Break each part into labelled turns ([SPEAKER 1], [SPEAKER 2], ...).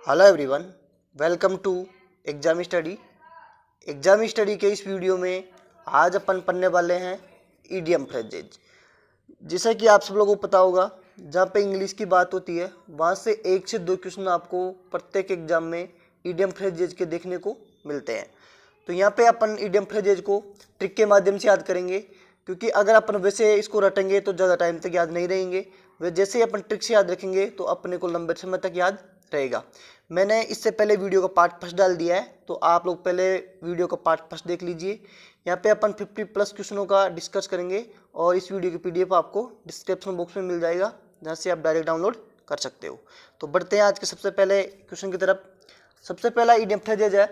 [SPEAKER 1] Hello everyone, welcome to exam study. Exam study के इस video में आज अपन पढ़ने वाले हैं ईडियम फ्रेजेज। जैसा कि आप सब लोगों को पता होगा, जहाँ पे इंग्लिश की बात होती है वहाँ से 1 से 2 क्वेश्चन आपको प्रत्येक एग्जाम में ईडियम फ्रेजेज के देखने को मिलते हैं। तो यहाँ पे अपन ईडियम फ्रेजेज को ट्रिक के माध्यम से याद करेंगे, क्योंकि अगर अपन वैसे इसको रटेंगे तो ज़्यादा टाइम तक याद नहीं रहेंगे। वे जैसे ही अपन ट्रिक से याद रखेंगे तो अपने को लंबे समय तक याद रहेगा। मैंने इससे पहले वीडियो का पार्ट फर्स्ट डाल दिया है, तो आप लोग पहले वीडियो का पार्ट फर्स्ट देख लीजिए। यहाँ पे अपन 50+ क्वेश्चनों का डिस्कस करेंगे और इस वीडियो की PDF आपको डिस्क्रिप्शन बॉक्स में मिल जाएगा, जहाँ से आप डायरेक्ट डाउनलोड कर सकते हो। तो बढ़ते हैं आज के सबसे पहले क्वेश्चन की तरफ। सबसे पहला ईडियम फ्रेजेज है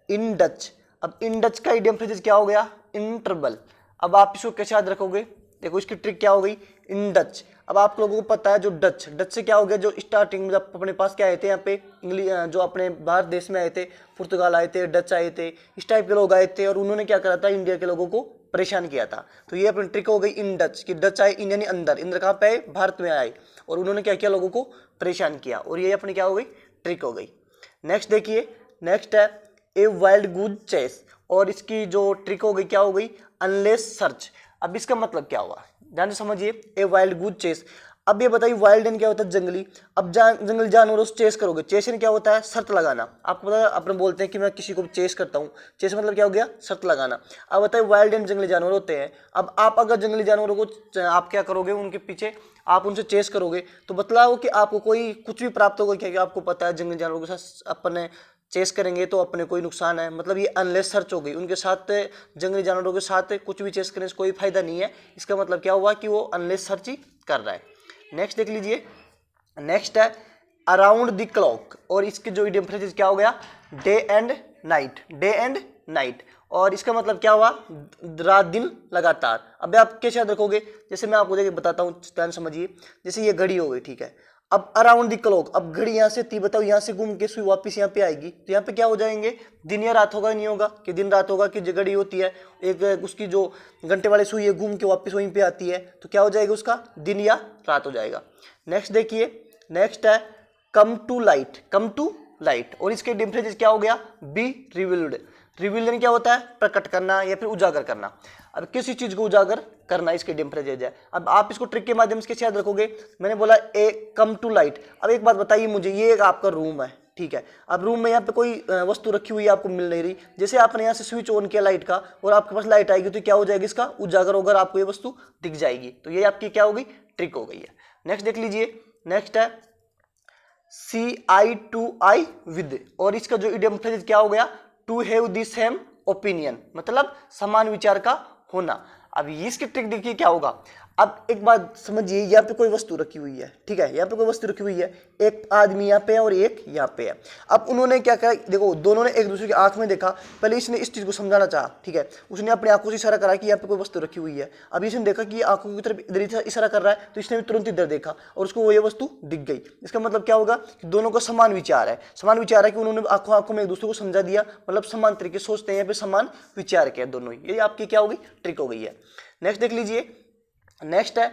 [SPEAKER 1] इन डच। अब इन डच का ईडियम फ्रेजेज क्या हो गया? इंटरवल। अब आप इसको कैसे याद रखोगे? देखो इसकी ट्रिक क्या हो गई, इन डच। अब आप लोगों को पता है जो डच से क्या हो गया, जो स्टार्टिंग में जब अपने पास क्या आए थे यहाँ पे इंग्लिश, जो अपने भारत देश में आए थे, पुर्तगाल आए थे, डच आए थे, इस टाइप के लोग आए थे और उन्होंने क्या करा था, इंडिया के लोगों को परेशान किया था। तो ये अपनी ट्रिक हो गई इन डच कि डच आए इन यानी अंदर कहाँ पे आए, भारत में आए और उन्होंने क्या किया, लोगों को परेशान किया, और ये अपनी क्या हो गई, ट्रिक हो गई। नेक्स्ट देखिए, नेक्स्ट है ए वाइल्ड गूज चेस, और इसकी जो ट्रिक हो गई क्या हो गई, अनलेस सर्च। अब इसका मतलब क्या हुआ, ध्यान से समझिए। A wild goose chess. अब ये बताइए वाइल्ड एंड क्या होता है, जंगली। अब जंगली जानवरों से चेस करोगे, चेस एंड क्या होता है, शर्त लगाना। आपको पता है, अपने बोलते हैं कि मैं किसी को चेस करता हूँ, चेस मतलब क्या हो गया, शर्त लगाना। अब बताइए वाइल्ड एंड जंगली जानवर होते हैं। अब आप अगर जंगली जानवरों को आप क्या करोगे, उनके पीछे आप उनसे चेस करोगे, तो बतलाओ कि आपको कोई कुछ भी प्राप्त होगा क्या? आपको पता है जंगली जानवरों के साथ अपने चेस करेंगे तो अपने कोई नुकसान है, मतलब ये अनलेस सर्च हो गई। उनके साथ, जंगली जानवरों के साथ कुछ भी चेस करने से कोई फायदा नहीं है। इसका मतलब क्या हुआ कि वो अनलेस सर्च ही कर रहा है। नेक्स्ट देख लीजिए, नेक्स्ट है अराउंड द क्लॉक, और इसके जो इडियम फ्रेजेस क्या हो गया, day and night, day and night. और इसका मतलब क्या हुआ, रात दिन लगातार। अब आप कैसे याद रखोगे, जैसे मैं आपको देखिए बताता हूँ, ध्यान समझिए। जैसे ये घड़ी हो गई, ठीक है। अब अराउंड द क्लॉक, अब घड़ी यहाँ से थी, बताओ यहाँ से घूम के सुई वापस यहाँ पे आएगी, तो यहाँ पे क्या हो जाएंगे, दिन या रात होगा, नहीं होगा कि दिन रात होगा, कि जो घड़ी होती है एक उसकी जो घंटे वाली सुई है, घूम के वापस वहीं पे आती है, तो क्या हो जाएगा उसका, दिन या रात हो जाएगा। नेक्स्ट देखिए, नेक्स्ट है come to light, come to light, और इसके डिफरेंस क्या हो गया, बी रिवील्ड। रिवील्ड क्या होता है, प्रकट करना या फिर उजागर करना। अब किसी चीज को उजागर करना इसके डिफरेंस है। अब आप इसको ट्रिक के माध्यम से कैसे याद रखोगे, मैंने बोला ए कम टू लाइट। अब एक बात बताइए मुझे, ये एक आपका रूम है, ठीक है। अब रूम में यहाँ पे कोई वस्तु रखी हुई है, आपको मिल नहीं रही। जैसे आपने यहाँ से स्विच ऑन किया लाइट का और आपके पास लाइट आएगी, तो क्या हो जाएगी, इसका उजागर होकर आपको ये वस्तु दिख जाएगी। तो ये आपकी क्या हो गई, ट्रिक हो गई है। नेक्स्ट देख लीजिए, नेक्स्ट है सी आई टू आई विद, और इसका जो इडियम फ्रेज क्या हो गया, to have the same opinion, मतलब समान विचार का होना। अब इसकी ट्रिक देखिए क्या होगा। अब एक बात समझिए, यहाँ पे कोई वस्तु रखी हुई है, ठीक है, यहाँ पे कोई वस्तु रखी हुई है, एक आदमी यहाँ पे है और एक यहाँ पे है। अब उन्होंने क्या करा, देखो दोनों ने एक दूसरे की आंख में देखा। पहले इसने इस चीज को समझाना चाहा, ठीक है, उसने अपनी आंखों से इशारा करा कि यहाँ पे कोई वस्तु रखी हुई है। अब इसने देखा कि आंखों की तरफ इधर इशारा कर रहा है, तो इसने भी तुरंत इधर देखा और उसको वो ये वस्तु दिख गई। इसका मतलब क्या होगा कि दोनों का समान विचार है। समान विचार है कि उन्होंने आंखों आंखों में एक दूसरे को समझा दिया, मतलब समान तरीके से सोचते हैं, यहाँ पे समान विचार के दोनों ही। ये आपकी क्या होगी, ट्रिक हो गई है। नेक्स्ट देख लीजिए, नेक्स्ट है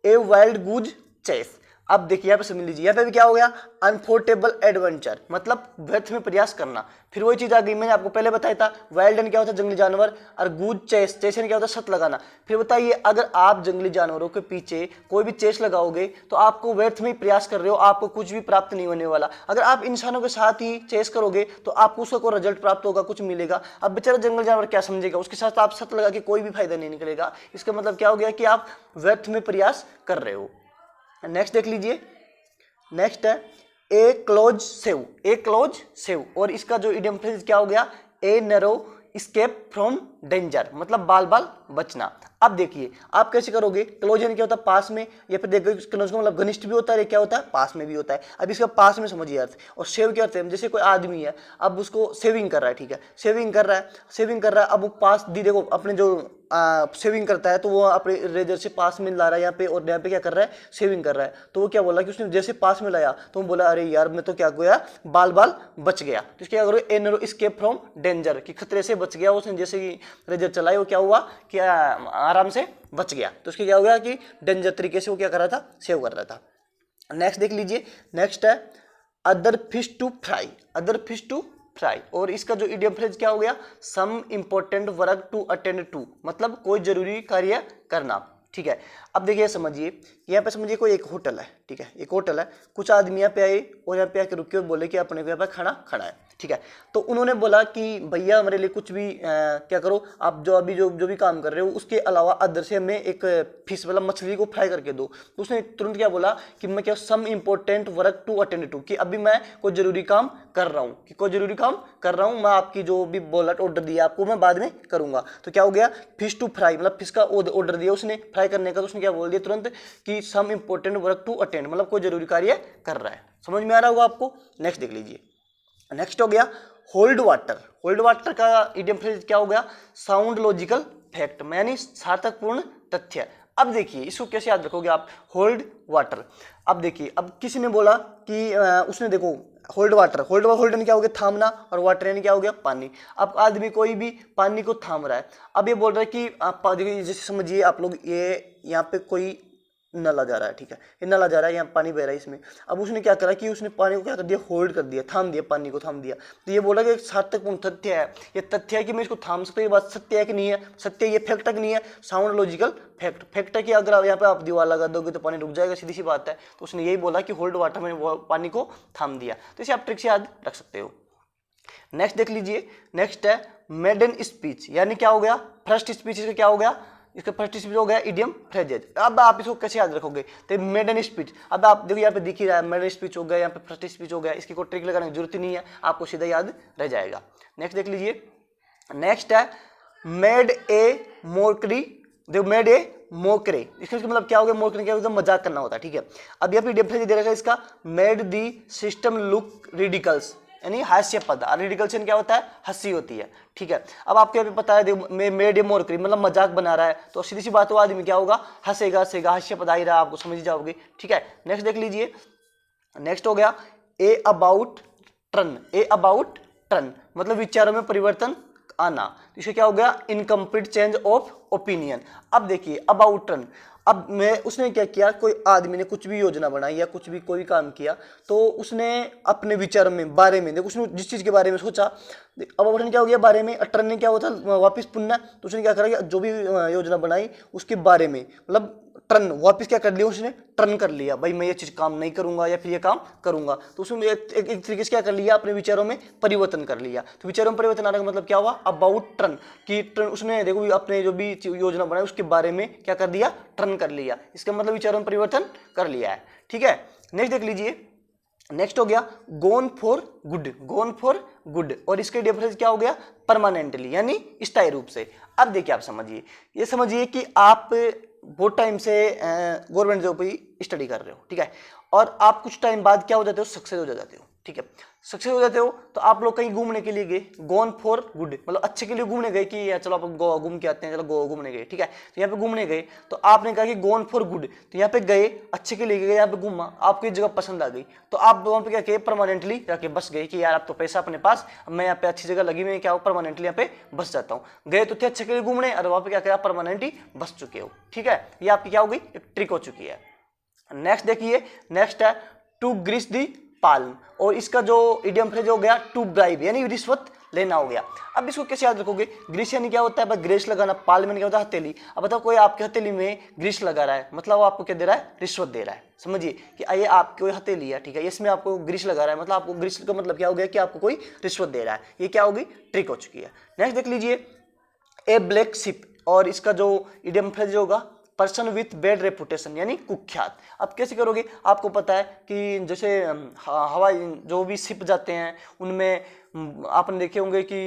[SPEAKER 1] ए वाइल्ड गूज चेस। अब देखिए यहाँ पे समझ लीजिए, यहाँ पे भी क्या हो गया, अनफोर्टेबल एडवेंचर, मतलब व्यर्थ में प्रयास करना। फिर वही चीज आ गई, मैंने आपको पहले बताया था वाइल्ड एंड क्या होता है, जंगली जानवर, और गूज चेस, चेस एंड क्या होता है, शर्त लगाना। फिर बताइए, अगर आप जंगली जानवरों के पीछे कोई भी चेस लगाओगे तो आपको व्यर्थ में प्रयास कर रहे हो, आपको कुछ भी प्राप्त नहीं होने वाला। अगर आप इंसानों के साथ ही चेस करोगे तो आपको उसका कोई रिजल्ट प्राप्त होगा, कुछ मिलेगा। अब बेचारा जंगल जानवर क्या समझेगा, उसके साथ आप शर्त लगा के कोई भी फायदा नहीं निकलेगा। इसका मतलब क्या हो गया कि आप व्यर्थ में प्रयास कर रहे हो। नेक्स्ट देख लीजिए, नेक्स्ट है a close shave, a close shave, और इसका जो इडियम फ्रेज क्या हो गया, a narrow escape from danger, मतलब बाल बाल बचना। अब देखिए आप कैसे करोगे, क्लोज क्या होता है, पास में, या फिर देखो क्लोज का मतलब घनिष्ठ भी होता है, क्या होता है, पास में भी होता है। अब इसका पास में समझिए अर्थ, और सेव क्या अर्थ है, जैसे कोई आदमी है, अब उसको सेविंग कर रहा है, ठीक है, सेविंग कर रहा है, सेविंग कर रहा है। अब वो पास दी, देखो अपने जो सेविंग करता है तो वो अपने रेजर से पास में ला रहा है यहाँ पे, और यहाँ पे क्या कर रहा है, सेविंग कर रहा है। तो वो क्या बोला कि उसने जैसे पास में लाया तो वो बोला, अरे यार मैं तो क्या गया, बाल बाल बच गया। तो क्या करो, a narrow escape from danger, कि खतरे से बच गया। उसने जैसे कि रेजर चलाई, वो क्या हुआ कि आराम से बच गया। तो उसके क्या हो गया कि डेंजर तरीके से वो क्या कर रहा था, सेव कर रहा था। नेक्स्ट देख लीजिए, नेक्स्ट है other fish to fry, other fish to fry. और इसका जो इडियम फ्रेज क्या हो गया, some important work to attend to, मतलब कोई जरूरी कार्य करना। ठीक है, अब देखिए समझिए, यहाँ पे समझिए कोई एक होटल है, ठीक है, एक होटल है, कुछ आदमी यहाँ पे आए और यहाँ पे आके रुके और बोले कि अपने को यहाँ पे खाना खाना है। ठीक है, तो उन्होंने बोला कि भैया हमारे लिए कुछ भी क्या करो, आप जो अभी जो भी काम कर रहे हो उसके अलावा अदर से हमें एक फिश मतलब मछली को फ्राई करके दो। तो उसने तुरंत क्या बोला कि मैं क्या some important work to attend to, कि अभी मैं कोई जरूरी काम कर रहा हूँ, कि कोई जरूरी काम कर रहा हूँ, मैं आपकी जो भी बोला ऑर्डर दिया आपको मैं बाद में करूंगा। तो क्या हो गया, फिश टू फ्राई, मतलब फिश का ऑर्डर दिया उसने फ्राई करने का, तो उसने क्या बोल दिया तुरंत कि some important work to attend, मतलब कोई जरूरी कार्य कर रहा है। समझ में आ रहा होगा आपको। नेक्स्ट देख लीजिए, नेक्स्ट हो गया होल्ड वाटर। होल्ड वाटर का इडियम फ्रेज क्या हो गया, साउंड लॉजिकल फैक्ट, यानी सार्थकपूर्ण तथ्य। अब देखिए इसको कैसे याद रखोगे आप, होल्ड वाटर। अब देखिए, अब किसी ने बोला कि उसने देखो होल्ड वाटर, होल्ड ने क्या हो गया थामना, और वाटर यानी क्या हो गया पानी। अब आदमी कोई भी पानी को थाम रहा है, अब ये बोल रहा है कि आप जैसे समझिए आप लोग, ये यहाँ पे कोई नला जा रहा है, ठीक है, ये नला जा रहा है, यहाँ पानी बह रहा है इसमें। अब उसने क्या करा कि उसने पानी को क्या कर दिया, होल्ड कर दिया, थाम दिया, पानी को थाम दिया। तो ये बोला कि एक सार्थकपूर्ण तथ्य है, ये तथ्य है कि मैं इसको थाम सकता हूँ, ये बात सत्य है कि नहीं है, सत्य, ये फैक्ट है कि नहीं है, साउंड लॉजिकल फैक्ट, फैक्ट है कि अगर आप यहाँ पे आप दीवार लगा दोगे तो पानी रुक जाएगा, सीधी सी बात है। तो उसने यही बोला कि होल्ड वाटर में पानी को थाम दिया। तो इसे आप ट्रिक से याद रख सकते हो। नेक्स्ट देख लीजिए, नेक्स्ट है मेडन स्पीच, यानी क्या हो गया, फर्स्ट स्पीच का क्या हो गया, इसका फर्स्ट स्पीच हो गया इडियम फ्रेजेज। अब आप इसको कैसे याद रखोगे, तो मेडन स्पीच, अब आप देखो यहाँ पे दिख ही रहा है, मेडन स्पीच हो गया, यहाँ पे फर्स्ट स्पीच हो गया, इसकी कोई ट्रिक लगाने की जरूरत ही नहीं है, आपको सीधा याद रह जाएगा। नेक्स्ट देख लीजिए, नेक्स्ट है मेड ए मोकरी, देखो मेड ए मोकरे, इसका मतलब क्या हो गया, मोकरे क्या होता है, मजाक करना होता है। ठीक है, अब यहाँ पे इडियम फ्रेज दे रखा है इसका, मेड दी सिस्टम लुक रिडिकल्स, यानी हास्यास्पद। रिडिकल्स क्या होता है, हंसी होती है। ठीक है, अब आपको अभी पता है देखो मेड ए मोकरी मतलब मजाक बना रहा है, तो सीधी सी बात हो आदमी क्या होगा, हंसेगा, हंसेगा, हास्यास्पद आ ही रहा, आपको समझ जाओगे। ठीक है, नेक्स्ट देख लीजिए, नेक्स्ट हो गया a about turn, a about turn मतलब विचारों में परिवर्तन आना। इसका क्या हो गया, इनकम्प्लीट चेंज ऑफ ओपिनियन। अब देखिए अबाउट टर्न, अब मैं उसने क्या किया, कोई आदमी ने कुछ भी योजना बनाई या कुछ भी कोई काम किया, तो उसने अपने विचारों में बारे में देखो, उसने जिस चीज के बारे में सोचा, अब अबाउट क्या हो गया, बारे में, टर्न क्या होता वापिस पुनः, तो उसने क्या करा, जो भी योजना बनाई उसके बारे में, मतलब टर्न वापस क्या कर लिया, उसने टर्न कर लिया, भाई मैं ये चीज काम नहीं करूंगा या फिर ये काम करूंगा। तो उसने एक तरीके से क्या कर लिया, अपने विचारों में परिवर्तन कर लिया। तो विचारों में परिवर्तन आने का मतलब क्या हुआ, अबाउट टर्न, कि टर्न उसने देखो अपने जो भी योजना बनाई उसके बारे में क्या कर दिया, टर्न कर लिया। इसका मतलब विचारों में परिवर्तन कर लिया है। ठीक है, नेक्स्ट देख लीजिए, नेक्स्ट हो गया gone for good, gone for good, और इसके डिफरेंस क्या हो गया, परमानेंटली, यानी स्थायी रूप से। अब देखिए आप समझिए, ये समझिए कि आप बहुत टाइम से गवर्नमेंट जॉब की स्टडी कर रहे हो, ठीक है, और आप कुछ टाइम बाद क्या हो जाते हो, सक्सेस हो जाते हो। ठीक है, सक्सेस हो जाते हो, तो आप लोग कहीं घूमने के लिए गए, गोन फॉर गुड मतलब अच्छे के लिए घूमने गए, कि चलो आप गोवा घूम के आते हैं, चलो गोवा घूमने गए। ठीक है, तो यहाँ पे घूमने गए, तो आपने कहा कि गोन फॉर गुड, तो यहाँ पे गए, अच्छे के लिए गए, यहाँ पे घूमा, आपको ये जगह पसंद आ गई, तो आप वहाँ पे क्या किए, परमानेंटली जाके बस गए, कि यार अब तो पैसा अपने पास, मैं यहाँ पे अच्छी जगह लगी, मैं क्या परमानेंटली यहाँ पे बस जाता हूँ। गए तो थे अच्छे के लिए घूमने, और वहाँ पे क्या किया, परमानेंटली बस चुके हो। ठीक है, ये आपकी क्या हो गई, एक ट्रिक हो चुकी है। नेक्स्ट देखिए, नेक्स्ट है टू ग्रीस दी पाल्म, और इसका जो इडियम फ्रेज हो गया टू ब्राइब, यानी रिश्वत लेना हो गया। अब इसको कैसे याद रखोगे, ग्रीस यानी क्या होता है, बस ग्रीस लगाना, पाल्म यानी क्या होता है, हथेली। अब बताओ कोई आपके हथेली में ग्रीस लगा रहा है, मतलब वो आपको क्या दे रहा है, रिश्वत दे रहा है। समझिए कि ये आपको हथेली है, ठीक है, इसमें आपको ग्रीस लगा रहा है, मतलब आपको ग्रीस का मतलब क्या हो गया, कि आपको कोई रिश्वत दे रहा है। ये क्या होगी, ट्रिक हो चुकी है। नेक्स्ट देख लीजिए, ए ब्लैक शिप, और इसका जो इडियम फ्रेज होगा पर्सन विथ बैड रेपुटेशन, यानी कुख्यात। अब कैसे करोगे, आपको पता है कि जैसे हवाई जो भी शिप जाते हैं उनमें आपने देखे होंगे कि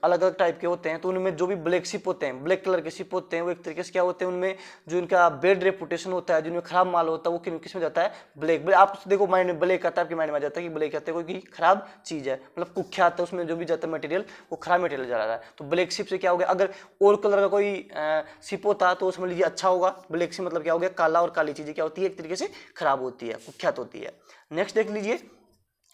[SPEAKER 1] अलग अलग टाइप के होते हैं, तो उनमें जो भी ब्लैक शिप होते हैं, ब्लैक कलर के शिप होते हैं, वो एक तरीके से क्या होते हैं, उनमें जो इनका बैड रेपुटेशन होता है, जिनमें खराब माल होता है, वो किस में जाता है, ब्लैक। आप देखो माइंड में ब्लैक आता है, आपके माइंड में आ जाता है कि ब्लैक कहते हैं कोई खराब चीज है, मतलब कुख्यात है, उसमें जो भी जाता है मटेरियल वो खराब मटेरियल जा रहा है। तो ब्लैक शिप से क्या हो गया, अगर और कलर का कोई शिप होता तो समझ लीजिए अच्छा होगा। ब्लैक शिप मतलब क्या हो गया, काला, और काली चीजें क्या होती है, एक तरीके से खराब होती है, कुख्यात होती है। नेक्स्ट देख लीजिए,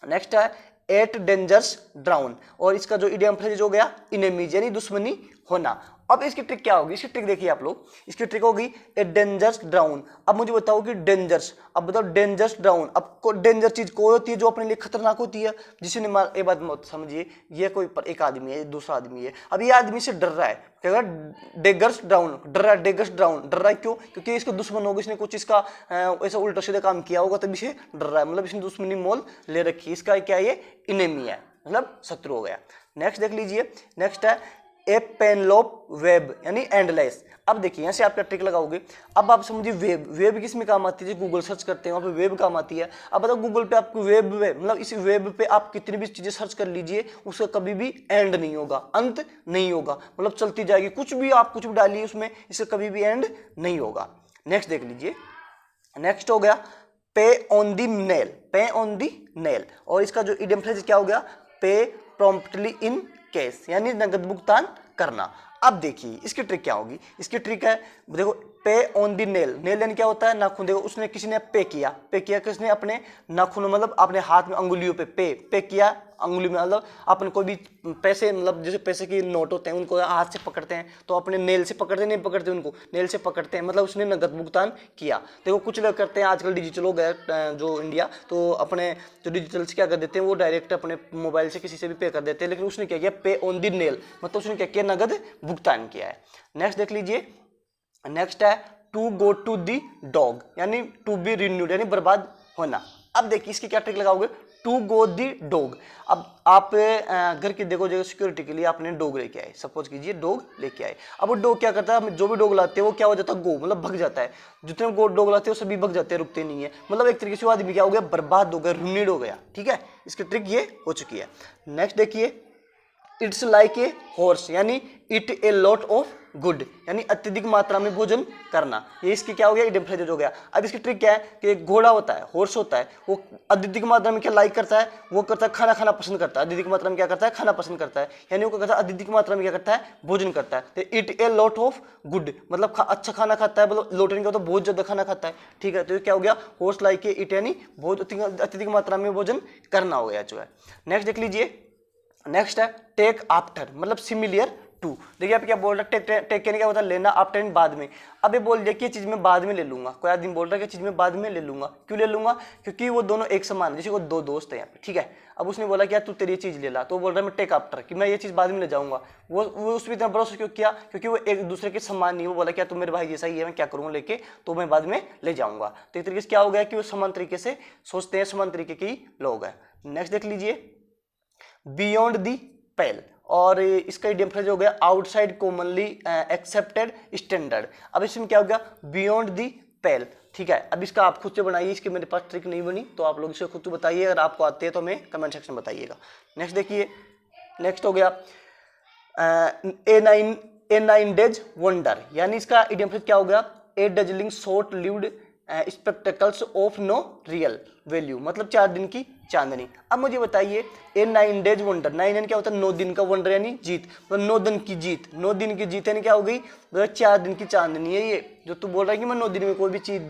[SPEAKER 1] नेक्स्ट है एट डेंजर्स ड्राउन, और इसका जो इडियम फ्रेज हो गया इनेमीज, यानी दुश्मनी होना। अब इसकी ट्रिक क्या होगी, इसकी ट्रिक देखिए आप लोग, इसकी ट्रिक होगी ए डेंजरस ड्राउन। अब मुझे बताओ कि डेंजरस, अब बताओ डेंजरस ड्राउन, अब डेंजर चीज कोई होती है जो अपने लिए खतरनाक होती है, जिसे एक बात मत समझिए, ये कोई एक आदमी है, दूसरा आदमी है, अब ये आदमी से डर रहा है, क्या कर डेगर्स डाउन, डर रहा है, डेगर्स डाउन डर रहा है, क्यों? क्योंकि इसके दुश्मन होगा, इसने कुछ इसका ऐसा उल्टा सीधा काम किया होगा तभी से डर रहा है, मतलब इसने दुश्मनी मोल ले रखी है, इसका क्या ये इनेमी है, मतलब शत्रु हो गया। नेक्स्ट देख लीजिए, नेक्स्ट है ए पेनलोप वेब, यानी एंडलेस। अब देखिए यहाँ से आप क्या ट्रिक लगाओगे, अब आप समझिए वेब, वेब किस में काम आती है, गूगल सर्च करते हैं वहाँ पे वेब काम आती है। अब बताओ गूगल पे आपको वेब मतलब इस वेब पे आप कितनी भी चीजें सर्च कर लीजिए, उसका कभी भी एंड नहीं होगा, अंत नहीं होगा, मतलब चलती जाएगी, कुछ भी आप कुछ भी डालिए उसमें, इसका कभी भी एंड नहीं होगा। नेक्स्ट देख लीजिए, नेक्स्ट हो गया पे ऑन दी नेल, पे ऑन दी नेल, और इसका जो इडियम फ्रेज क्या हो गया, पे प्रॉम्प्टली इन कैश, यानी नगद भुगतान करना। अब देखिए इसकी ट्रिक क्या होगी, इसकी ट्रिक है देखो पे ऑन दी नेल, नेल यानी क्या होता है नाखून, देखो उसने किसी ने पे किया किसने, अपने नाखून मतलब अपने हाथ में अंगुलियों पे पे किया, अंगुली में, मतलब अपन कोई भी पैसे, मतलब जैसे पैसे के नोट होते हैं उनको हाथ से पकड़ते हैं, तो अपने नेल से पकड़ते नहीं पकड़ते, उनको नेल से पकड़ते हैं, मतलब उसने नगद भुगतान किया। देखो कुछ लोग करते हैं, आजकल डिजिटल हो गया जो इंडिया, तो अपने जो डिजिटल से क्या कर देते हैं, वो डायरेक्ट अपने मोबाइल से किसी से भी पे कर देते हैं, लेकिन उसने क्या किया पे ऑन दी नेल, मतलब उसने क्या किया नगद भुगतान किया है। नेक्स्ट देख लीजिए, नेक्स्ट है to go to the dog, यानी टू बी रिन्यूड, यानी बर्बाद होना। अब देखिए इसकी क्या ट्रिक लगाओगे, टू गो दी डॉग। अब आप घर की देखो जगह सिक्योरिटी के लिए आपने डॉग लेके आए, सपोज कीजिए डॉग लेके आए, अब वो डॉग क्या करता है, जो भी डॉग लाते हैं वो क्या हो जाता है, गो मतलब भग जाता है, जितने गो डॉग लाते हैं वो सभी भग जाते हैं, रुकते नहीं है, मतलब एक तरीके से वो आदमी क्या हो गया, बर्बाद हो गया, रुइनेड हो गया। ठीक है, इसकी ट्रिक ये हो चुकी है। नेक्स्ट देखिए, इट्स लाइक ए हॉर्स, यानी it a lot of good, यानी अत्यधिक मात्रा में भोजन करना, ये इसकी क्या हो गया, इडियम फ्रेज हो गया। अब इसकी ट्रिक क्या है कि एक घोड़ा होता है, हॉर्स होता है, वो अत्यधिक मात्रा में क्या लाइक करता है, वो करता है खाना खाना पसंद करता है, अत्यधिक मात्रा में क्या करता है, खाना पसंद करता है, यानी वो क्या करता है, अत्यधिक मात्रा में क्या करता है, भोजन करता है। तो it a lot of good, मतलब अच्छा खाना खाता है, मतलब लोटने का तो बहुत ज्यादा खाना खाता है। ठीक है, तो क्या हो गया, हॉर्स लाइक ए इट, यानी बहुत अत्यधिक मात्रा में भोजन करना हो गया जो है। नेक्स्ट देख लीजिए, नेक्स्ट है टेक आफ्टर, मतलब सिमिलियर टू। देखिए आप क्या बोल रहे हैं, टेक क्या होता है, लेना, आफ्टर बाद में। अब ये बोल दिया कि ये चीज मैं बाद में ले लूंगा, कोई आदमी बोल रहा है कि चीज मैं बाद में ले लूंगा, क्यों ले लूंगा, क्योंकि वो दोनों एक समान, जैसे वो दो दोस्त हैं यहाँ पे, ठीक है, अब उसने बोला क्या तू तेरी चीज ले ला, तो वो बोल रहा है मैं टेक आफ्टर, कि मैं ये चीज बाद में ले जाऊंगा। वो उस पर इतना भरोसा क्यों किया, क्योंकि वो एक दूसरे के समान नहीं, वो बोला क्या तू मेरे भाई जैसा ही है, मैं क्या करूंगा लेके, तो मैं बाद में ले जाऊंगा। तो एक तरीके से क्या हो गया कि वो समान तरीके से सोचते हैं, समान तरीके के ही लोग हैं। नेक्स्ट देख लीजिए, बियॉन्ड दी पेल, और इसका इडियम फ्रेज हो गया आउटसाइड कॉमनली एक्सेप्टेड स्टैंडर्ड। अब इसमें क्या हो गया, बियॉन्ड दी पेल। ठीक है, अब इसका आप खुद से बनाइए, इसकी मेरे पास ट्रिक नहीं बनी, तो आप लोग इसे खुद से बताइए, अगर आपको आते हैं तो हमें कमेंट सेक्शन में बताइएगा। नेक्स्ट देखिए, नेक्स्ट हो गया ए नाइन डेज वंडर, यानी इसका इडियम फ्रेज क्या हो गया, a dazzling short lived spectacles of no real value, मतलब 4 दिन की चांदनी। अब मुझे बताइए ए 9 डेज वंडर, 9 क्या होता है, 9 दिन का वंडर यानी जीत, मतलब 9 दिन की जीत, 9 दिन की जीत यानी क्या हो गई, 4 दिन की चांदनी है ये, जो तू बोल रहा है कि मैं 9 दिन में कोई भी चीज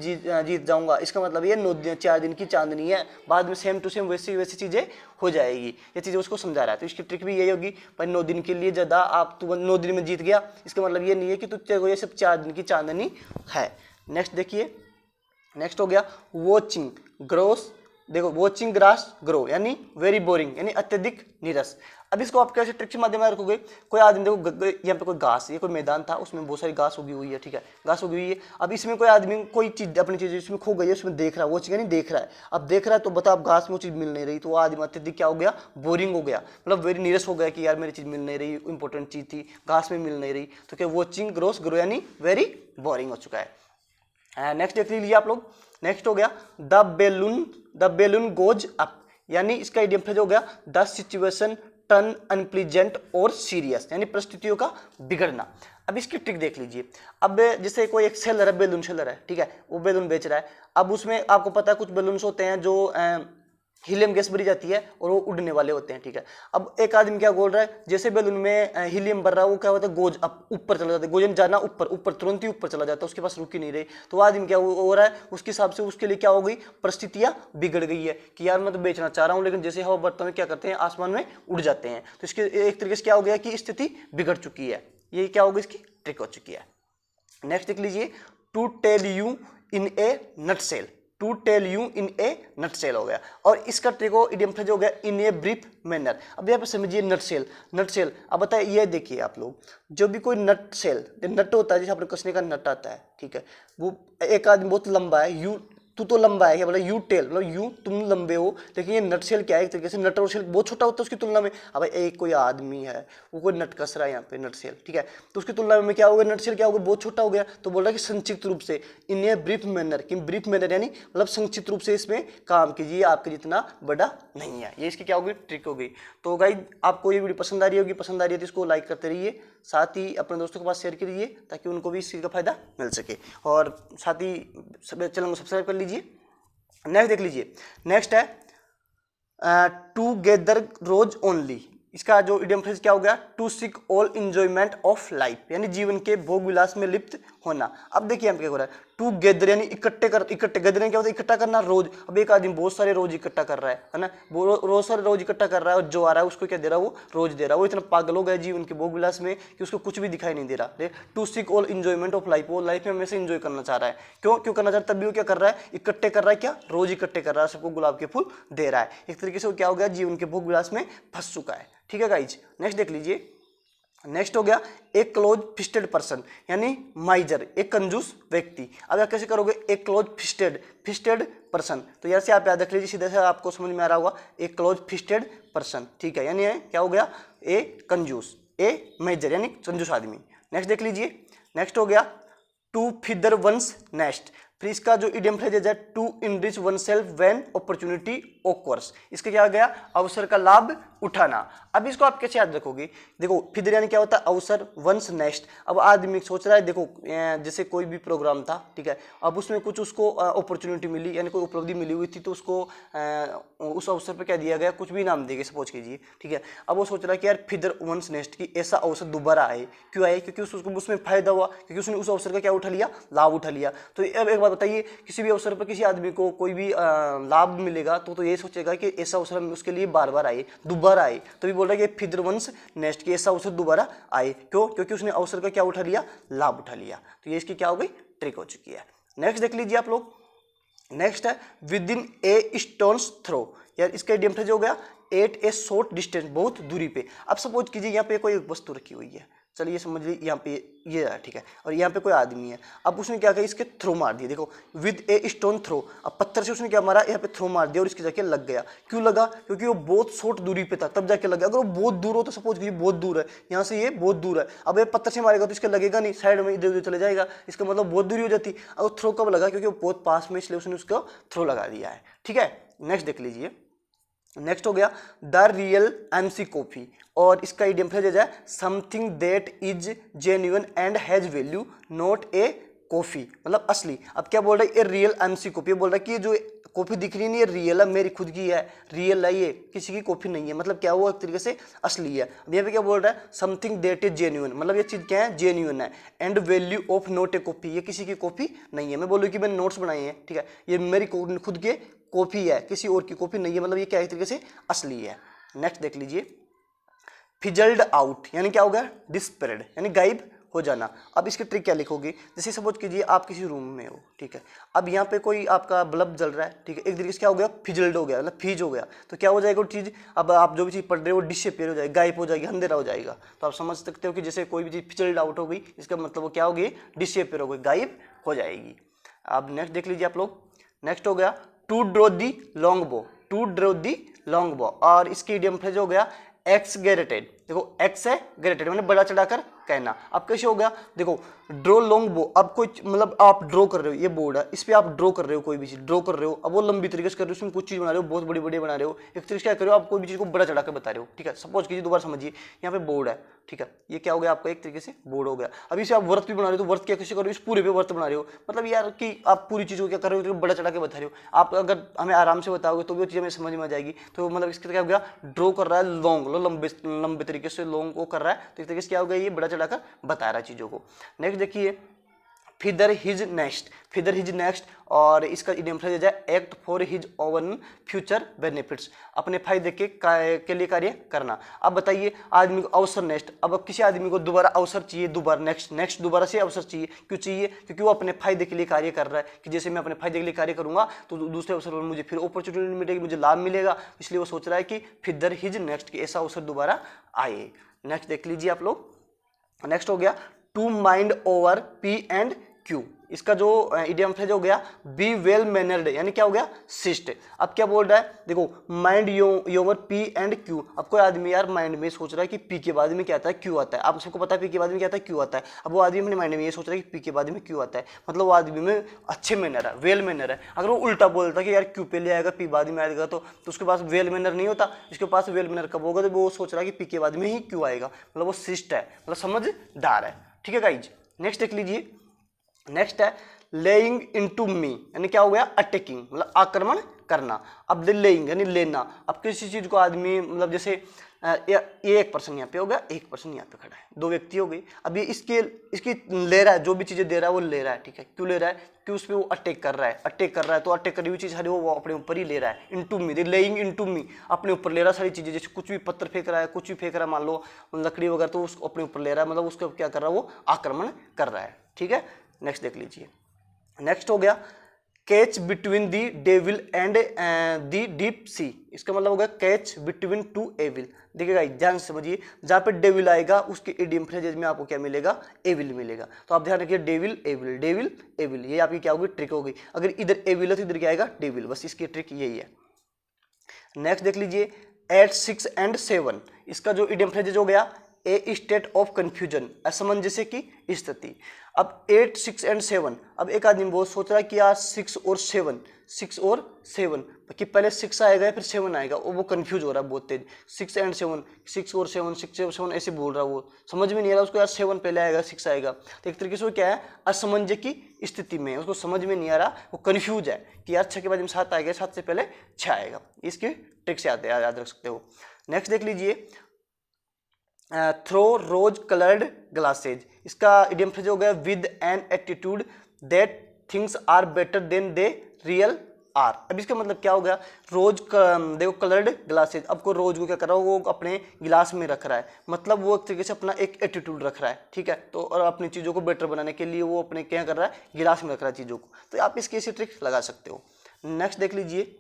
[SPEAKER 1] जीत जाऊंगा, इसका मतलब ये 4 दिन की चांदनी है, बाद में सेम टू सेम वैसी वैसी चीजें हो जाएगी, ये चीजें उसको समझा रहा है। तो इसकी ट्रिक भी यही होगी, भाई 9 दिन के लिए ज्यादा आप तू 9 दिन में जीत गया, इसका मतलब ये नहीं है कि तुझे ये सब 4 दिन की चांदनी है। नेक्स्ट देखिए, नेक्स्ट हो गया वॉचिंग ग्रोस, देखो वॉचिंग ग्रास ग्रो, यानी वेरी बोरिंग, यानी अत्यधिक नीरस। अब इसको आप कैसे ट्रिक के माध्यम में रखोगे, कोई आदमी देखो यहाँ पे कोई घास, ये कोई मैदान था, उसमें बहुत सारी घास उगी हुई है, ठीक है, घास उगी हुई है। अब इसमें कोई आदमी कोई चीज अपनी चीज इसमें खो गई है, उसमें देख रहा है, वो चीज नहीं देख रहा है, अब देख रहा है तो बता अब घास में वो चीज मिल नहीं रही, तो वो आदमी अत्यधिक क्या हो गया, बोरिंग हो गया, मतलब वेरी नीरस हो गया कि यार मेरी चीज मिल नहीं रही, इंपॉर्टेंट चीज थी, घास में मिल नहीं रही, तो क्या वॉचिंग ग्रोस ग्रो यानी वेरी बोरिंग हो चुका है। नेक्स्ट देख लीजिए आप लोग, नेक्स्ट हो गया द बेलून गोज अप, यानी इसका इडियम फ्रेज हो गया द सिचुएशन टर्न अनप्लीजेंट और सीरियस, यानी परिस्थितियों का बिगड़ना। अब इसकी ट्रिक देख लीजिए, अब जैसे कोई एक सेलर है, बेलून सेलर है, ठीक है, वो बेलून बेच रहा है। अब उसमें आपको पता है कुछ बेलून्स होते हैं जो हीलियम गैस भरी जाती है और वो उड़ने वाले होते हैं, ठीक है। अब एक आदमी क्या बोल रहा है, जैसे बैलून में हीलियम भर रहा है, वो क्या होता है, गोज अप, ऊपर चला जाता है, गोजन जाना ऊपर, ऊपर तुरंत ही ऊपर चला जाता है, उसके पास रुक ही नहीं रही। तो वो आदमी क्या हो रहा है, उसके हिसाब से उसके लिए क्या हो गई, परिस्थितियां बिगड़ गई है कि यार मैं तो बेचना चाह रहा हूँ, लेकिन जैसे हवा बढ़ता है क्या करते हैं, आसमान में उड़ जाते हैं। तो इसके एक तरीके से क्या हो गया कि स्थिति बिगड़ चुकी है। ये क्या होगी, इसकी ट्रिक हो चुकी है। नेक्स्ट देख लीजिए, to tell you in a nutshell, to tell you in a nutshell हो गया। और इसका ट्रिक हो इडियम फ्रेज हो गया इन ए ब्रीफ मैनर। अब यहाँ पे समझिए नटसेल, नटसेल अब बताइए, ये देखिए आप लोग, जो भी कोई नटसेल, नट होता है जैसे अपने कसने का नट आता है, ठीक है, वो एक आदमी बहुत लंबा है, यू तू तो लंबा है, क्या बोला, यू टेल मतलब यू तुम लंबे हो, लेकिन ये नट सेल क्या है, एक तरीके से नट और सेल बहुत छोटा होता है उसकी तुलना में। अब एक कोई आदमी है, वो कोई नट कस रहा है यहाँ पे, नट सेल, ठीक है, तो उसकी तुलना में क्या हो गया, नट सेल क्या हो गया, बहुत छोटा हो गया। तो बोल रहा है कि संक्षिप्त रूप से इन ए ब्रीफ मैनर, कि ब्रीफ मैनर यानी मतलब संक्षिप्त रूप से इसमें काम कीजिए, आपके जितना बड़ा नहीं है। ये इसकी क्या होगी, ट्रिक होगी। तो गाइस आपको ये वीडियो पसंद आ रही होगी, पसंद आ रही है तो इसको लाइक करते रहिए, साथ ही अपने दोस्तों के पास शेयर कीजिए ताकि उनको भी इस चीज़ का फायदा मिल सके, और साथ ही चैनल को सब्सक्राइब कर लीजिए। नेक्स्ट देख लीजिए, नेक्स्ट है टूगेदर रोज ओनली। इसका जो इडियम फ्रेज क्या हो गया, to seek all enjoyment of life, यानी जीवन के भोग विलास में लिप्त होना। अब देखिए हम क्या हो रहा है, टू गेदर यानी इकट्ठे गैदरिंग क्या होता है, इकट्ठा करना रोज। अब एक आदमी बहुत सारे रोज इकट्ठा कर रहा है ना, रोज सारे रोज इकट्ठा कर रहा है, और जो आ रहा है उसको क्या दे रहा है, वो रोज दे रहा है। वो इतना पागल हो गया जीवन के भोग विलास में कि उसको कुछ भी दिखाई नहीं दे रहा। To seek all enjoyment of life, वो लाइफ में हमेशा इंजॉय करना चाह रहा है। क्यों करना चाह रहा है, तभी वो क्या कर रहा है, इकट्ठे कर रहा है, क्या रोज इकट्ठे कर रहा है, सबको गुलाब के फूल दे रहा है। एक तरीके से वो क्या हो गया, जीवन के भोग विलास में फंस चुका है। ठीक है गाइज, नेक्स्ट देख लीजिए, नेक्स्ट हो गया एक क्लोज फिस्टेड पर्सन, यानी माइजर, एक कंजूस व्यक्ति। अब आप कैसे करोगे, एक क्लोज फिस्टेड पर्सन, तो यहाँ से आप याद रख लीजिए, सीधे से आपको समझ में आ रहा होगा, एक क्लोज फिस्टेड पर्सन, ठीक है, यानी क्या हो गया, ए कंजूस, ए मेजर यानी कंजूस आदमी। नेक्स्ट देख लीजिए, नेक्स्ट हो गया टू फीदर वंस नेस्ट। फिर इसका जो इडियम फ्रेज है, to enrich oneself when opportunity occurs. इसका क्या गया, अवसर का लाभ उठाना। अब इसको आप कैसे याद रखोगे, देखो फिदर यानी क्या होता है, अवसर, वंस नेक्स्ट। अब आदमी सोच रहा है, देखो जैसे कोई भी प्रोग्राम था, ठीक है, अब उसमें कुछ उसको अपॉर्चुनिटी मिली, यानी कोई उपलब्धि मिली हुई थी, तो उसको उस अवसर पर क्या दिया गया, कुछ भी नाम दिया गया, सपोज कीजिए, ठीक है। अब वो सोच रहा है कि यार फिदर वंस नेक्स्ट की ऐसा अवसर दोबारा आए, क्यों आए, क्योंकि उसको उसमें फायदा हुआ, क्योंकि उसने उस अवसर का क्या उठा लिया, लाभ उठा लिया। तो अब एक बात बताइए, किसी भी अवसर पर किसी आदमी को कोई भी लाभ मिलेगा तो ये सोचेगा कि ऐसा अवसर उसके लिए बार बार आए, दोबारा आए। तो भी बोल रहा है कि फिदर वंस नेक्स्ट की ऐसा अवसर दोबारा आए, क्यों, क्योंकि उसने अवसर का क्या उठा लिया, लाभ उठा लिया। तो ये इसकी क्या हो गई, ट्रिक हो चुकी है। नेक्स्ट देख लीजिए आप लोग, नेक्स्ट है within a stone's throw, यार इसका इडियम फ्रेज हो गया एट ए शॉर्ट डिस्टेंस, बहुत दूरी पे। अब सपोज कीजिए यहाँ पे कोई वस्तु रखी हुई है, चलिए समझ लीजिए यहाँ पे ये है, ठीक है, और यहाँ पे कोई आदमी है। अब उसने क्या किया, इसके थ्रो मार दिया, देखो विद ए स्टोन थ्रो। अब पत्थर से उसने क्या मारा, यहाँ पे थ्रो मार दिया और इसके जाके लग गया। क्यों लगा, क्योंकि वो बहुत शॉर्ट दूरी पे था, तब जाके लग गया। अगर वो बहुत दूर हो तो सपोज कीजिए बहुत दूर है, यहाँ से ये बहुत दूर है, अब ये पत्थर से मारेगा तो इसके लगेगा नहीं, साइड में इधर उधर चले जाएगा, इसका मतलब बहुत दूरी हो जाती। अब थ्रो कब लगा, क्योंकि वो बहुत पास में, इसलिए उसने उसको थ्रो लगा दिया है। ठीक है, नेक्स्ट देख लीजिए, नेक्स्ट हो गया द रियल एमसी कॉफी, और इसका इडियम फ्रेज है something that is genuine and has value, not a coffee, मतलब असली। अब क्या बोल रहा है, ये रियल एमसी कॉफी, बोल रहा है कि ये जो कॉफी दिख रही नहीं है रियल है, मेरी खुद की है, रियल है, ये किसी की कॉफी नहीं है, मतलब क्या वो एक तरीके से असली है। अब यहाँ पे क्या बोल रहा है, समथिंग दैट इज जेन्युइन, मतलब ये चीज क्या है, जेन्युइन है, and value of not a coffee, ये किसी की कॉफी नहीं है। मैं बोलूँ कि मैंने नोट्स बनाए हैं, ठीक है, ये मेरी खुद के कॉपी है, किसी और की कॉपी नहीं है, मतलब ये क्या एक तरीके से असली है। नेक्स्ट देख लीजिए, फिजल्ड आउट, यानी क्या हो गया, डिस्पेयर्ड, यानी गायब हो जाना। अब इसकी ट्रिक क्या लिखोगे, जैसे सपोज कीजिए आप किसी रूम में हो, ठीक है, अब यहाँ पे कोई आपका बल्ब जल रहा है, ठीक है, एक तरीके से क्या हो गया, फिजल्ड हो गया, मतलब फीज हो गया। तो क्या हो जाएगा वो चीज़, अब आप जो भी चीज़ पढ़ रहे हो डिसअपीयर हो जाएगी, गायब हो जाएगी, अंधेरा हो जाएगा। तो आप समझ सकते हो कि जैसे कोई भी चीज़ फिजल्ड आउट हो गई, इसका मतलब वो क्या हो गई, डिसअपीयर हो गई, गायब हो जाएगी। अब नेक्स्ट देख लीजिए आप लोग, नेक्स्ट हो गया टू ड्रॉ दी लॉन्ग बो, टू ड्रॉ दी लॉन्ग बो, और इसकी इडियम फ्रेज हो गया एक्सगेरेटेड। देखो एक्स है गेरेटेड, मैंने बड़ा चढ़ाकर कहना। अब कैसे हो गया, देखो ड्रॉ लॉन्ग बो, अब कोई मतलब आप ड्रॉ कर रहे हो, ये बोर्ड है, इस पे आप ड्रॉ कर रहे हो, कोई भी चीज ड्रॉ कर रहे हो, अब वो लंबी तरीके से कर रहे हो, उसमें कुछ चीज बना रहे हो, बहुत बड़ी बड़ी बना रहे हो, एक तरीके से क्या कर रहे हो, आप कोई भी चीज को बड़ा चढ़ा कर बता रहे हो, ठीक है। सपोज कीजिए, दोबारा समझिए, यहाँ पे बोर्ड है, ठीक है, ये क्या हो गया आपका एक तरीके से बोर्ड हो गया। अब इसे आप वर्त भी बना रहे हो, तो वर्त क्या कैसे कर रहे हो, इस पूरे पे वर्त बना रहे हो, मतलब यार कि आप पूरी चीज को क्या कर रहे हो, बड़ा चढ़ा के बता रहे हो। आप अगर हमें आराम से बताओगे तो वो चीज हमें समझ में आ जाएगी। तो मतलब इसका क्या हो गया, ड्रॉ कर रहा है लॉन्ग, लंबे तरीके से लॉन्ग को कर रहा है, तो इस तरीके से क्या हो गया, ये बड़ा चढ़ाकर बता रहा है चीजों को। नेक्स्ट देखिए feather his next, feather his next. और इसका इडियम फ्रेज है act for his oven future benefits, अपने फायदे के लिए कार्य करना। अब बताइए आदमी को अवसर नेक्स्ट, अब किसी आदमी को दोबारा अवसर चाहिए, दोबारा नेक्स्ट दोबारा से अवसर चाहिए, क्यों चाहिए? क्योंकि वो अपने फायदे के लिए कार्य कर रहा है कि जैसे मैं अपने फायदे के लिए कार्य करूंगा तो दूसरे अवसर पर मुझे फिर अपॉर्चुनिटी मिलेगी, मुझे लाभ मिलेगा, इसलिए वो सोच रहा है कि फिदर हिज नेक्स्ट, कि ऐसा अवसर दोबारा आए। नेक्स्ट देख लीजिए आप लोग, नेक्स्ट हो गया to mind over P and Q. इसका जो इडियम फ्रेज हो गया बी वेल मैनर्ड, यानी क्या हो गया? शिष्ट। अब क्या बोल रहा है, देखो mind over P and Q. अब कोई आदमी यार माइंड में सोच रहा है कि पी के बाद में क्या आता है, क्यू आता है। आप सबको पता है पी के बाद में क्या आता है, क्यू आता है। अब वो आदमी अपने माइंड में ये सोच रहा है कि पी के बाद में क्यू आता है, मतलब वो आदमी में अच्छे मैनर है, वेल मैनर है। अगर वो उल्टा बोलता कि यार क्यू पहले आएगा पी बाद में आएगा तो उसके पास वेल मैनर नहीं होता। इसके पास वेल मैनर कब होगा? तो वो सोच रहा है कि पी के बाद में ही क्यू आएगा, मतलब वो शिष्ट है, मतलब समझदार है। ठीक है गाइज, नेक्स्ट देख लीजिए, नेक्स्ट है लेइंग इनटू मी, यानी क्या हो गया? अटैकिंग, मतलब आक्रमण करना। अब लेइंग यानी लेना। अब किसी चीज को आदमी, मतलब जैसे ये एक पर्सन यहाँ पे हो गया, एक पर्सन यहाँ पे खड़ा है, दो व्यक्ति हो गई। अब ये इसकी ले रहा है, जो भी चीजें दे रहा है वो ले रहा है, ठीक है? क्यों ले रहा है? कि उस पर वो अटैक कर रहा है, अटैक कर रहा है, तो अटैक करी हुई चीज हर वो अपने ऊपर ही ले रहा है। Into me, laying into me, अपने ऊपर ले रहा है सारी चीजें, जैसे कुछ भी पत्थर फेंक रहा है, कुछ भी फेंक रहा है, मान लो लकड़ी वगैरह, तो उसको अपने ऊपर ले रहा है, मतलब उसको क्या कर रहा है? वो आक्रमण कर रहा है। ठीक है, नेक्स्ट देख लीजिए, नेक्स्ट हो गया catch between the devil and the deep sea. इसका मतलब होगा कैच बिटवीन टू एविल। देखिएगा ध्यान से समझिए, जहां पे डेविल आएगा उसके इडियम फ्रेजेज में आपको क्या मिलेगा? एविल मिलेगा। तो आप ध्यान रखिए, डेविल एविल, डेविल एविल, ये आपकी क्या होगी? ट्रिक होगी। अगर इधर एविल है तो इधर क्या आएगा? डेविल। बस इसकी ट्रिक यही है। नेक्स्ट देख लीजिए एट 6 एंड 7। इसका जो इडियम फ्रेजेज हो गया ए स्टेट ऑफ कंफ्यूजन, असमंजस्य की स्थिति। अब 8, 6 एंड 7, अब एक आदमी वो सोच रहा है कि यार 6 और 7, 6 और 7, कि पहले 6 आएगा या फिर 7 आएगा, वो कंफ्यूज हो रहा है बहुत तेज। 6 एंड 7, 6 और 7, 6 और 7 ऐसे बोल रहा है, वो समझ में नहीं आ रहा उसको यार 7 पहले आएगा 6 आएगा। तो एक तरीके से वो क्या है? असमंजस्य की स्थिति में, उसको समझ में नहीं आ रहा, वो कंफ्यूज है कि यार 6 के बाद में 7 आएगा, 7 से पहले 6 आएगा। इसकी ट्रिक से याद रख सकते हो। नेक्स्ट देख लीजिए थ्रो रोज कलर्ड ग्लासेज। इसका इडियम फ्रेज हो गया with an attitude that things are better than they really are. अब इसका मतलब क्या हो गया? रोज देखो कलर्ड ग्लासेज, अब को रोज को क्या कर रहा है? वो अपने गिलास में रख रहा है, मतलब वो एक तरीके से अपना एक एटीट्यूड रख रहा है, ठीक है? तो और अपनी चीज़ों को बेटर बनाने के लिए वो अपने क्या कर रहा है? गिलास में रख रहा है चीज़ों को। तो आप इसकी ऐसी ट्रिक्स लगा सकते हो। नेक्स्ट देख लीजिए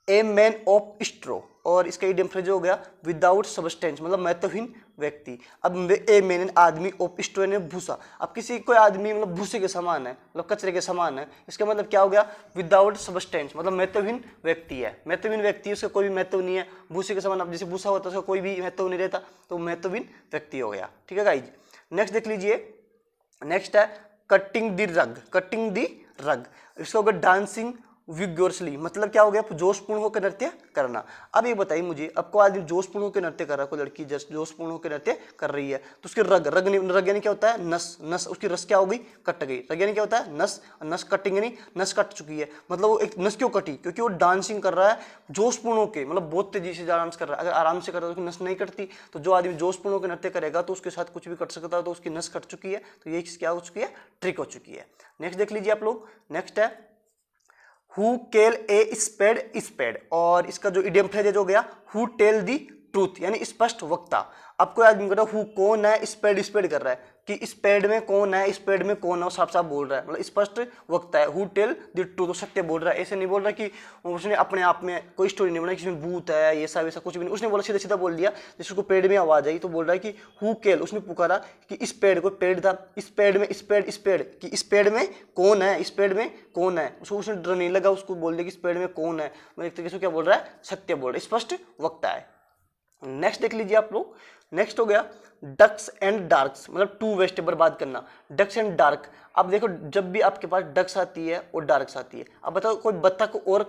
[SPEAKER 1] ए मैन ऑफ स्ट्रो, और इसका इडियम फ्रेज हो गया विदाउट सब्सटेंस, मतलब महत्वहीन व्यक्ति। अब ए मैन आदमी, ऑफ स्ट्रो ने भूसा। अब किसी कोई आदमी मतलब भूसे के समान है, मतलब कचरे के समान है, इसका मतलब क्या हो गया? विदाउट सब्सटेंस, मतलब महत्वहीन व्यक्ति है। महत्वहीन व्यक्ति, उसका कोई भी महत्व नहीं है, भूसे के समान। अब जैसे भूसा होता है उसका कोई भी महत्व नहीं रहता, तो महत्वहीन व्यक्ति हो गया। ठीक है गाइज, नेक्स्ट देख लीजिए, नेक्स्ट है cutting the rug, cutting the rug. इसका होगा डांसिंग विगोरसली, मतलब क्या हो गया? जोशपूर्ण होकर नृत्य करना। अब ये बताइए मुझे, अब को आदमी जोशपूर्ण होकर नृत्य कर रहा है, कोई लड़की जोशपूर्ण होकर नृत्य कर रही है, तो उसके रग यानी क्या होता है? नस, नस उसकी रस क्या हो गई? कट गई। रग यानी क्या होता है? नस, नस कटिंग यानी नस कट चुकी है। मतलब वो एक नस क्यों कटी? क्योंकि वो डांसिंग कर रहा है जोशपूर्ण होकर, मतलब बहुत तेजी से डांस कर रहा है। अगर आराम से कर रहा है तो उसकी नस नहीं कटती। तो जो आदमी जोशपूर्ण होकर नृत्य करेगा तो उसके साथ कुछ भी कट सकता है, तो उसकी नस कट चुकी है। तो ये चीज क्या हो चुकी है? ट्रिक हो चुकी है। नेक्स्ट देख लीजिए आप लोग, नेक्स्ट है who tell a spade spade, और इसका जो इडियम फ्रेज हो गया हु टेल दी ट्रूथ, यानी स्पष्ट वक्ता। अब कोई आदमी कर रहा है हु कौन है, स्पेड स्पेड कर रहा है कि स्पेड में कौन है, स्पेड में कौन है, वो साफ साफ बोल रहा है, मतलब स्पष्ट वक्ता है। हु टेल दी ट्रूथ, सत्य बोल रहा है। ऐसे नहीं बोल रहा कि उसने अपने आप में कोई स्टोरी नहीं बनाई, किसमें भूत है ये सब वैसा कुछ भी नहीं, उसने बोला सीधा सीधा बोल दिया। जैसे उसको पेड़ में आवाज आई तो बोल रहा है कि हु केल, उसने पुकारा कि इस पेड़ को, पेड़ था इस पेड़ में, स्पेड स्पेड, कि इस पेड़ में कौन है, इस पेड़ में कौन है। उसको उसने डर नहीं लगा, उसको बोल दिया कि इस पेड़ में कौन है, मतलब एक तरीके से क्या बोल रहा है? सत्य बोल रहा है, स्पष्ट वक्ता है। नेक्स्ट देख लीजिए आप लोग, नेक्स्ट हो गया डक्स एंड डार्क्स, मतलब टू वेस्ट बर्बाद करना, डक्स एंड डार्क। अब देखो जब भी आपके पास डक्स आती है और डार्क्स आती है, अब बताओ कोई बत्तख और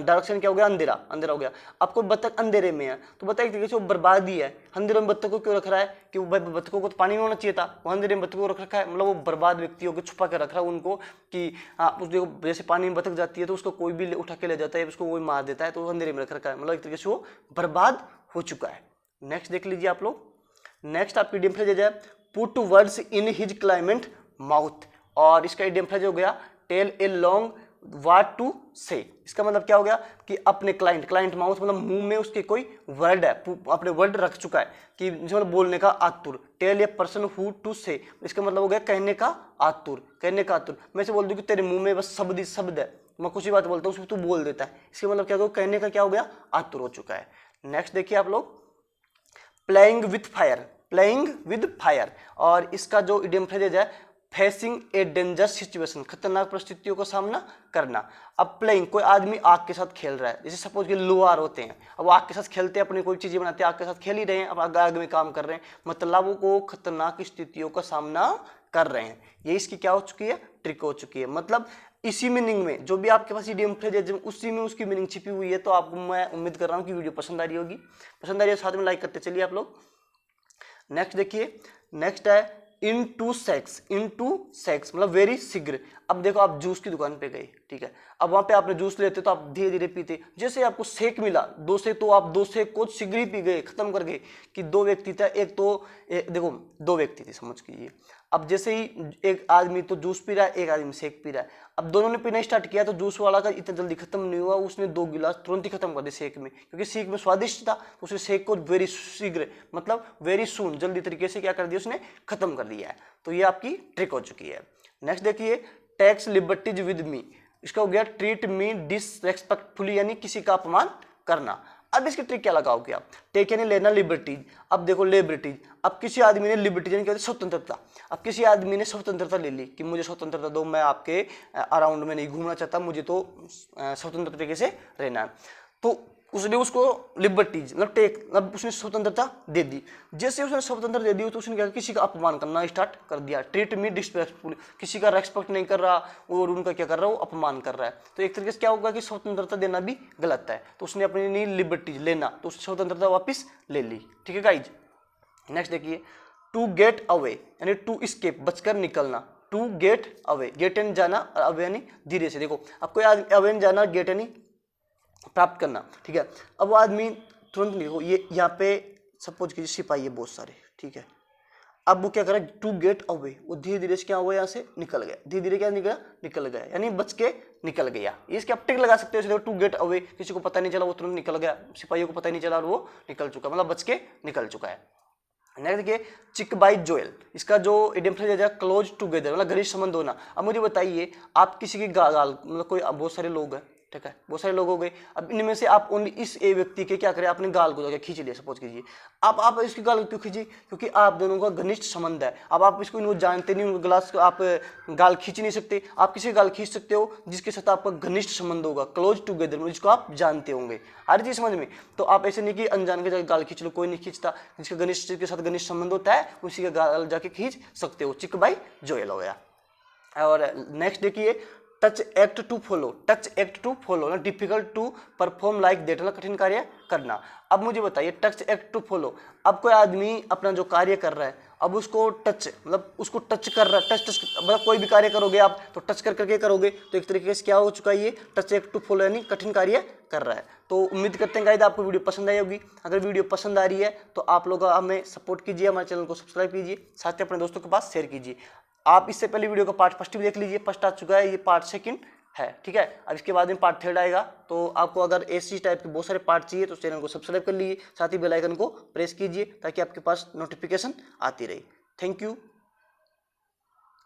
[SPEAKER 1] डार्क्स क्या हो गया? अंधेरा, अंधेरा हो गया। अब कोई बत्तख अंधेरे में है तो बताइए तरीके से वो बर्बादी है। अंधेरे में बत्तख को क्यों रख रहा है? कि वो बत्तखों को तो पानी में होना चाहिए था, वो अंधेरे में बत्तखों को रख रखा है, मतलब वो बर्बाद व्यक्ति होकर छुपा के रख रहा है उनको कि उस देखो जैसे पानी में बत्तख जाती है तो उसको कोई भी उठा के ले जाता है, उसको वही मार देता है, तो अंधेरे में रख रखा है, मतलब एक तरीके से वो बर्बाद हो चुका है। नेक्स्ट देख लीजिए आप लोग, नेक्स्ट आपकी इडियम फ्रेज है put words in his climate mouth, और इसका इडियम फ्रेज हो गया tell a long what to say. इसका मतलब क्या हो गया कि अपने क्लाइंट माउथ मतलब मुंह में उसके कोई वर्ड है, अपने वर्ड रख चुका है कि मतलब बोलने का आतुर। Tell a person who to say, इसका मतलब हो गया कहने का आतुर, कहने का आतुर। मैं से बोल दूं कि तेरे मुंह में बस शब्द ही शब्द है, मैं कुछ ही बात बोलता हूँ उसको तू बोल देता है, इसका मतलब क्या हो, कहने का क्या हो गया, आतुर हो चुका है। नेक्स्ट देखिए आप लोग, playing with fire, playing with fire, और इसका जो इडियम फ्रेज है फेसिंग ए डेंजर सिचुएशन, खतरनाक परिस्थितियों का सामना करना। अब प्लेइंग, कोई आदमी आग के साथ खेल रहा है, जैसे सपोज कि लोहार होते हैं, अब वो आग के साथ खेलते हैं, अपनी कोई चीजें बनाते हैं, आग के साथ खेल ही रहे हैं, अब आग में काम कर रहे हैं, मतलब वो खतरनाक स्थितियों का सामना कर रहे हैं। ये इसकी क्या हो चुकी है, ट्रिक हो चुकी है। मतलब इसी मीनिंग में जो भी आपके पास इडियम फ्रेज है उसी में उसकी मीनिंग छिपी हुई है। तो आपको मैं उम्मीद कर रहा हूँ कि वीडियो पसंद आ रही होगी, पसंद आ रही है साथ में लाइक करते चलिए आप लोग। नेक्स्ट देखिए, नेक्स्ट है इनटू सेक्स, इनटू सेक्स मतलब वेरी शीघ्र। अब देखो आप जूस की दुकान पे गए, ठीक है, अब वहां पे आपने जूस लेते तो आप धीरे धीरे पीते, जैसे आपको शेक मिला दो से, तो आप दो शेक को शीघ्र ही पी गए, खत्म कर गए। कि दो व्यक्ति था, एक तो देखो दो व्यक्ति थे समझ कीजिए, अब जैसे ही एक आदमी तो जूस पी रहा है, एक आदमी शेक पी रहा है, अब दोनों ने पीना स्टार्ट किया तो जूस वाला का इतना जल्दी खत्म नहीं हुआ, उसने 2 गिलास तुरंत ही खत्म कर दिए शेक में, क्योंकि शेक में स्वादिष्ट था, तो उसने शेक को वेरी शीघ्र मतलब वेरी सून जल्दी तरीके से क्या कर दिया, उसने खत्म कर दिया है। तो ये आपकी ट्रिक हो चुकी है। नेक्स्ट देखिए, टैक्स लिबर्टीज विद मी, इसका हो गया ट्रीट मी डिसरेस्पेक्टफुली, यानी किसी का अपमान करना। अब इसकी ट्रिक क्या लगाओगे आप, टेक यानी लेना, लिबर्टीज, अब देखो लिबर्टीज, अब किसी आदमी ने लिबर्टीज यानी क्या होता है, स्वतंत्रता, अब किसी आदमी ने स्वतंत्रता ले ली कि मुझे स्वतंत्रता दो, मैं आपके अराउंड में नहीं घूमना चाहता, मुझे तो स्वतंत्र तरीके से रहना है, तो उसने उसको लिबर्टीज मतलब टेक मतलब उसने स्वतंत्रता दे दी। जैसे उसने स्वतंत्रता दे दी तो उसने क्या, किसी का अपमान करना स्टार्ट कर दिया, ट्रीट मी डिसरेस्पेक्टफुली, किसी का रेस्पेक्ट नहीं कर रहा और उनका क्या कर रहा है, वो अपमान कर रहा है। तो एक तरीके से क्या होगा कि स्वतंत्रता देना भी गलत है, तो उसने अपनी नहीं लिबर्टीज लेना, तो उसने स्वतंत्रता वापस ले ली। ठीक है गाइज, नेक्स्ट देखिए, टू गेट अवे यानी टू स्केप, बचकर निकलना, to get away, get an जाना, अवे यानी धीरे से। देखो अब कोई अवे एन जाना, गेट यानी प्राप्त करना, ठीक है। अब वो आदमी तुरंत देखो, ये यहाँ पे सपोज कीजिए सिपाही है बहुत सारे, ठीक है, अब वो क्या करे, टू गेट अवे, वो धीरे धीरे से क्या हुआ, यहाँ से निकल गया, धीरे धीरे क्या निकल गया, यानी बच के निकल गया। इसके आप टिक लगा सकते हो, टू गेट अवे, किसी को पता नहीं चला, वो तुरंत निकल गया, सिपाहियों को पता नहीं चला और वो निकल चुका, मतलब बच के निकल चुका है। नेक्स्ट देखिए, चिक बाई जोएल, इसका जो इडियम फ्रेज है क्लोज टुगेदर मतलब घनिष्ठ संबंध होना। अब मुझे बताइए, आप किसी की गाल मतलब कोई बहुत सारे लोग हैं, ठीक है, बहुत सारे लोग हो गए, अब इनमें से आप ओनली इस ए व्यक्ति के क्या करें, अपने गाल को जाके खींच लिया सपोज कीजिए, अब आप इसकी गाल क्यों खींची, क्योंकि आप दोनों का घनिष्ठ संबंध है। अब आप इसको इनको जानते नहीं, उनको ग्लास को आप गाल खींच नहीं सकते, आप किसी गाल खींच सकते हो जिसके साथ आपका घनिष्ठ संबंध होगा, क्लोज टुगेदर, जिसको आप जानते होंगे। आ रही चीज समझ में? तो आप ऐसे नहीं कि अनजान के जाके गाल खींच लो, कोई नहीं खींचता, जिसका घनिष्ठ के साथ घनिष्ठ संबंध होता है उसी का गाल जाके खींच सकते हो। चिक बाई जोएल हो गया। और नेक्स्ट देखिए, tough act to follow, tough act to follow ना, difficult to perform like that मतलब कठिन कार्य करना। अब मुझे बताइए, टच एक्ट टू फॉलो, अब कोई आदमी अपना जो कार्य कर रहा है, अब उसको टच मतलब उसको टच कर रहा है, टच मतलब कोई भी कार्य करोगे आप तो टच कर करके करोगे, तो एक तरीके से क्या हो चुका है, ये टच एक्ट टू फॉलो यानी कठिन कार्य कर रहा है। तो उम्मीद करते हैं गाइस आपको वीडियो पसंद आई होगी। अगर वीडियो पसंद आ रही है तो आप लोग हमें सपोर्ट कीजिए, हमारे चैनल को सब्सक्राइब कीजिए, साथ ही अपने दोस्तों के पास शेयर कीजिए। आप इससे पहले वीडियो का पार्ट फर्स्ट भी देख लीजिए, फर्स्ट आ चुका है, ये पार्ट सेकंड है, ठीक है। अब इसके बाद में पार्ट थर्ड आएगा। तो आपको अगर ऐसी टाइप के बहुत सारे पार्ट चाहिए तो चैनल को सब्सक्राइब कर लीजिए, साथ ही बेल आइकन को प्रेस कीजिए ताकि आपके पास नोटिफिकेशन आती रहे। Thank you.